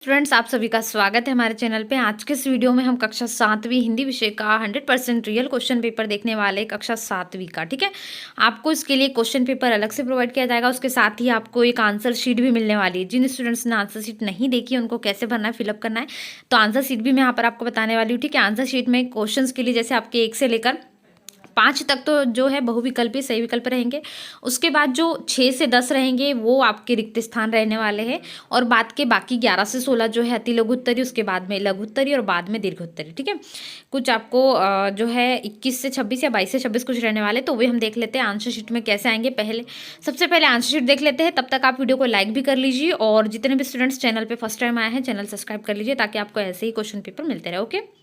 Friends, आप सभी का स्वागत है हमारे चैनल पे। आज के इस वीडियो में हम कक्षा 7वीं हिंदी विषय का 100% रियल क्वेश्चन पेपर देखने वाले हैं, कक्षा 7वीं का। ठीक है, आपको इसके लिए क्वेश्चन पेपर अलग से प्रोवाइड किया जाएगा। उसके साथ ही आपको एक आंसर शीट भी मिलने वाली है। जिन स्टूडेंट्स ने आंसर शीट नहीं देखी है उनको कैसे भरना है, फिलअप करना है, तो आंसर शीट भी मैं यहाँ पर आपको बताने वाली हूँ। ठीक है, आंसर शीट में क्वेश्चन के लिए जैसे आपके 1 से लेकर 5 तक तो जो है बहुविकल्पी सही विकल्प रहेंगे। उसके बाद जो 6 से 10 रहेंगे वो आपके रिक्त स्थान रहने वाले हैं। और बाद के बाकी 11 से 16 जो है अति लघु उत्तरी, उसके बाद में लघु उत्तरी और बाद में दीर्घ उत्तरी। ठीक है, कुछ आपको जो है 21 से 26 या 22 से 26 कुछ रहने वाले, तो वे हम देख लेते हैं आंसर शीट में कैसे आएंगे। सबसे पहले आंसर शीट देख लेते हैं। तब तक आप वीडियो को लाइक भी कर लीजिए और जितने भी स्टूडेंट्स चैनल पर फर्स्ट टाइम आए हैं चैनल सब्सक्राइब कर लीजिए ताकि आपको ऐसे ही क्वेश्चन पेपर मिलते रहे। ओके,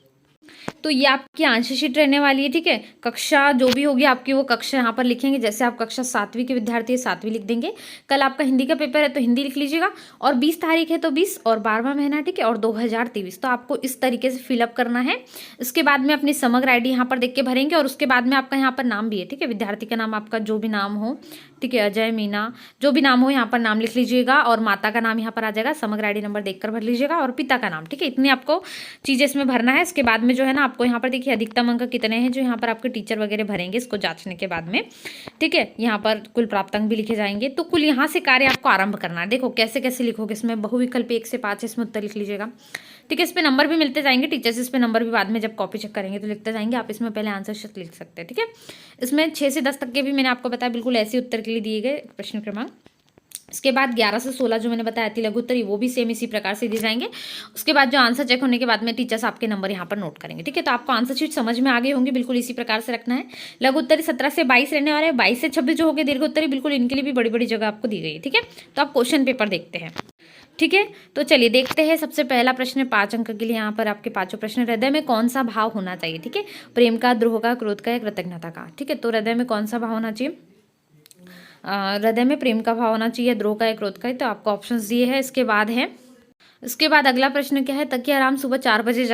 तो ये आपकी आंसर शीट रहने वाली है। ठीक है, कक्षा जो भी होगी आपकी वो कक्षा यहाँ पर लिखेंगे। जैसे आप कक्षा 7वीं के विद्यार्थी है 7वीं लिख देंगे। कल आपका हिंदी का पेपर है तो हिंदी लिख लीजिएगा। और 20 तारीख है तो 20 और 12वां महीना। ठीक है, और 2023, तो आपको इस तरीके से फिलअप करना है। इसके बाद में अपनी समग्र आईडी यहाँ पर देख के भरेंगे और उसके बाद में आपका यहाँ पर नाम भी है। ठीक है, विद्यार्थी का नाम आपका जो भी नाम हो, ठीक है, अजय, मीना, जो भी नाम हो यहाँ पर नाम लिख लीजिएगा। और माता का नाम यहाँ पर आ जाएगा, समग्र आईडी नंबर देखकर भर लीजिएगा और पिता का नाम। ठीक है, इतनी आपको चीज़ें इसमें भरना है। इसके बाद में जो है ना आपको यहाँ पर देखिए अधिकतम अंक कितने हैं जो यहाँ पर आपके टीचर वगैरह भरेंगे इसको जांचने के बाद में। ठीक है, यहाँ पर कुल प्राप्त अंक भी लिखे जाएंगे। तो कुल यहाँ से कार्य आपको आरंभ करना है। देखो कैसे कैसे लिखोगे, इसमें बहुविकल्प 1 से 5 इसमें उत्तर लिख लीजिएगा। ठीक है, इस पे नंबर भी मिलते जाएंगे, टीचर्स इस पे नंबर भी बाद में जब कॉपी चेक करेंगे तो लिखते जाएंगे। आप इसमें पहले आंसर शीट लिख सकते हैं। ठीक है, इसमें 6 से 10 तक के भी मैंने आपको बताया बिल्कुल ऐसे उत्तर के लिए दिए गए प्रश्न क्रमांक। इसके बाद 11 से 16 जो मैंने बताया थी लघु उत्तरी, वो भी सेम इसी प्रकार से दिए जाएंगे। उसके बाद जो आंसर चेक होने के बाद में टीचर्स आपके नंबर यहाँ पर नोट करेंगे। ठीक है, तो आपको आंसर शीट समझ में आ गई होंगी, बिल्कुल इसी प्रकार से रखना है। लघु उत्तरी 17 से 22 रहने वाले हैं। 22 से 26 जो हो गए दीर्घ उत्तरी, बिल्कुल इनके लिए भी बड़ी बड़ी जगह आपको दी गई है। ठीक है, तो आप क्वेश्चन पेपर देखते हैं। ठीक है, तो चलिए देखते हैं। सबसे पहला प्रश्न 5 अंक के लिए यहाँ पर आपके पांचों प्रश्न। हृदय में कौन सा भाव होना चाहिए? ठीक है, प्रेम का, द्रोह का, क्रोध का या कृतज्ञता का? ठीक है, तो हृदय में कौन सा भाव होना चाहिए? हृदय में प्रेम का भाव होना चाहिए, द्रोह का या क्रोध का। तो आपको ऑप्शंस दिए हैं। इसके बाद अगला प्रश्न क्या है? तकिया राम सुबह 4 बजे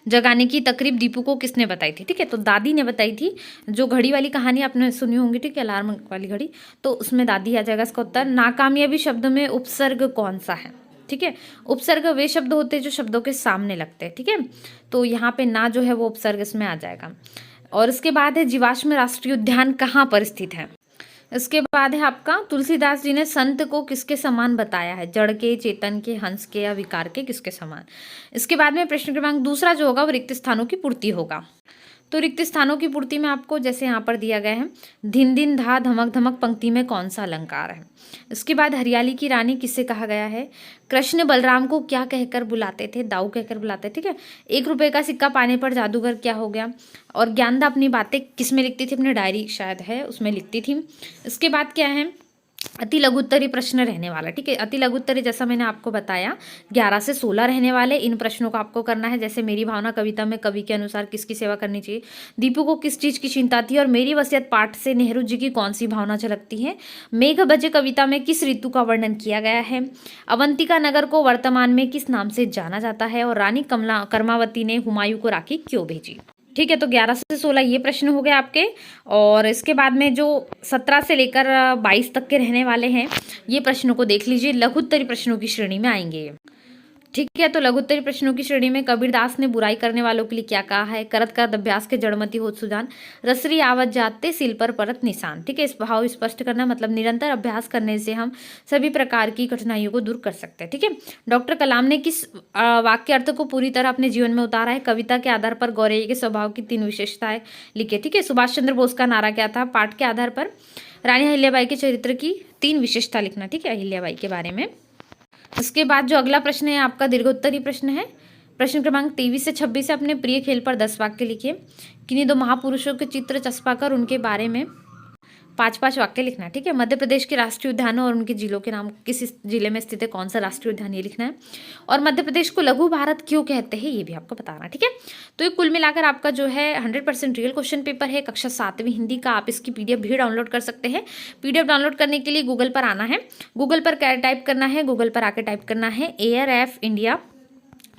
जगाने की तकरीब दीपू को किसने बताई थी? ठीक है, तो दादी ने बताई थी। जो घड़ी वाली कहानी आपने सुनी होंगी, ठीक है, अलार्म वाली घड़ी, तो उसमें दादी आ जाएगा इसका उत्तर। नाकामयाबी शब्द में उपसर्ग कौन सा है? ठीक है, उपसर्ग वे शब्द होते हैं जो शब्दों के सामने लगते हैं। ठीक है, तो यहाँ पे ना जो है वो उपसर्ग इसमें आ जाएगा। और इसके बाद है जीवाश्म राष्ट्रीय उद्यान कहाँ पर स्थित है? इसके बाद है आपका तुलसीदास जी ने संत को किसके समान बताया है? जड़ के, चेतन के, हंस के या विकार के, किसके समान? इसके बाद में प्रश्न क्रमांक दूसरा जो होगा वो रिक्त स्थानों की पूर्ति होगा। तो रिक्त स्थानों की पूर्ति में आपको जैसे यहाँ पर दिया गया है, धिन धिन धा धमक धमक पंक्ति में कौन सा अलंकार है? इसके बाद हरियाली की रानी किसे कहा गया है? कृष्ण बलराम को क्या कहकर बुलाते थे? दाऊ कहकर बुलाते थे। ठीक है, 1 रुपए का सिक्का पाने पर जादूगर क्या हो गया? और ज्ञानदा अपनी बातें किस में लिखती थी? अपनी डायरी शायद है उसमें लिखती थी। इसके बाद क्या है? अति लघु उत्तरी प्रश्न रहने वाला। ठीक है, अति लघु उत्तरी जैसा मैंने आपको बताया 11 से 16 रहने वाले। इन प्रश्नों को आपको करना है। जैसे मेरी भावना कविता में कवि के अनुसार किसकी सेवा करनी चाहिए? दीपू को किस चीज की चिंता थी? और मेरी वसीयत पाठ से नेहरू जी की कौन सी भावना झलकती है? मेघ बजे कविता में किस ऋतु का वर्णन किया गया है? अवंतिका नगर को वर्तमान में किस नाम से जाना जाता है? और रानी कमला कर्मावती ने हुमायूं को राखी क्यों भेजी? ठीक है, तो 11 से 16 ये प्रश्न हो गए आपके। और इसके बाद में जो 17 से लेकर 22 तक के रहने वाले हैं, ये प्रश्नों को देख लीजिए, लघु उत्तरी प्रश्नों की श्रेणी में आएंगे। ठीक है, तो लघु उत्तरी प्रश्नों की श्रेणी में कबीरदास ने बुराई करने वालों के लिए क्या कहा है? करत करत अभ्यास के जड़मती होत सुजान, रसरी आवत जाते सिल पर परत निशान। ठीक है, इस भाव स्पष्ट करना मतलब निरंतर अभ्यास करने से हम सभी प्रकार की कठिनाइयों को दूर कर सकते हैं। ठीक है, डॉक्टर कलाम ने किस वाक्य अर्थ को पूरी तरह अपने जीवन में उतारा है? कविता के आधार पर गौरैया के स्वभाव की 3 विशेषताएं लिखे। ठीक है, सुभाष चंद्र बोस का नारा क्या था? पाठ के आधार पर रानी अहिल्याबाई के चरित्र की 3 विशेषता लिखना। ठीक है, अहिल्याबाई के बारे में। इसके बाद जो अगला प्रश्न है आपका दीर्घोत्तरी प्रश्न है। प्रश्न क्रमांक 23 से 26 से अपने प्रिय खेल पर 10 वाक्य लिखिए। किन्हीं 2 महापुरुषों के चित्र चस्पा कर उनके बारे में 5-5 वाक्य लिखना है। ठीक है, मध्य प्रदेश के राष्ट्रीय उद्यानों और उनके जिलों के नाम, किस जिले में स्थित है, कौन सा राष्ट्रीय उद्यान, ये लिखना है। और मध्य प्रदेश को लघु भारत क्यों कहते हैं ये भी आपको बताना है। ठीक है, तो ये कुल मिलाकर आपका जो है 100% रियल क्वेश्चन पेपर है कक्षा 7वीं हिंदी का। आप इसकी PDF भी डाउनलोड कर सकते हैं। PDF डाउनलोड करने के लिए गूगल पर आना है। गूगल पर टाइप करना है, गूगल पर आकर टाइप करना है ARF इंडिया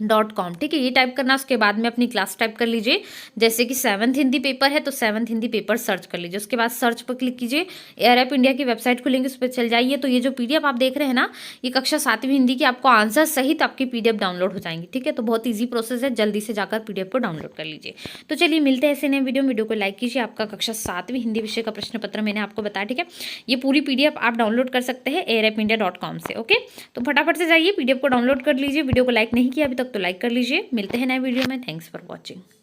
.com, ठीक है, ये टाइप करना। उसके बाद में अपनी क्लास टाइप कर लीजिए। जैसे कि 7th हिंदी पेपर है तो 7th हिंदी पेपर सर्च कर लीजिए। उसके बाद सर्च पर क्लिक कीजिए, एआरएफ इंडिया की वेबसाइट खुलेंगे, उस पर चल जाइए। तो ये जो पीडीएफ आप देख रहे हैं ना, ये कक्षा 7वीं हिंदी की आपको आंसर सहित आपकी पीडीएफ डाउनलोड हो जाएंगी, ठीक है। तो बहुत ईजी प्रोसेस है, जल्दी से जाकर पीडीएफ को डाउनलोड कर लीजिए। तो चलिए मिलते हैं ऐसे नए वीडियो को लाइक कीजिए। आपका कक्षा 7वीं हिंदी विषय का प्रश्न पत्र मैंने आपको बताया, ठीक है। ये पूरी पीडीएफ आप डाउनलोड कर सकते हैं airfindia.com से। ओके, तो फटाफट से जाइए, पीडीएफ को डाउनलोड कर लीजिए। वीडियो को लाइक नहीं किया अभी तक तो लाइक कर लीजिए। मिलते हैं नए वीडियो में। Thanks for watching.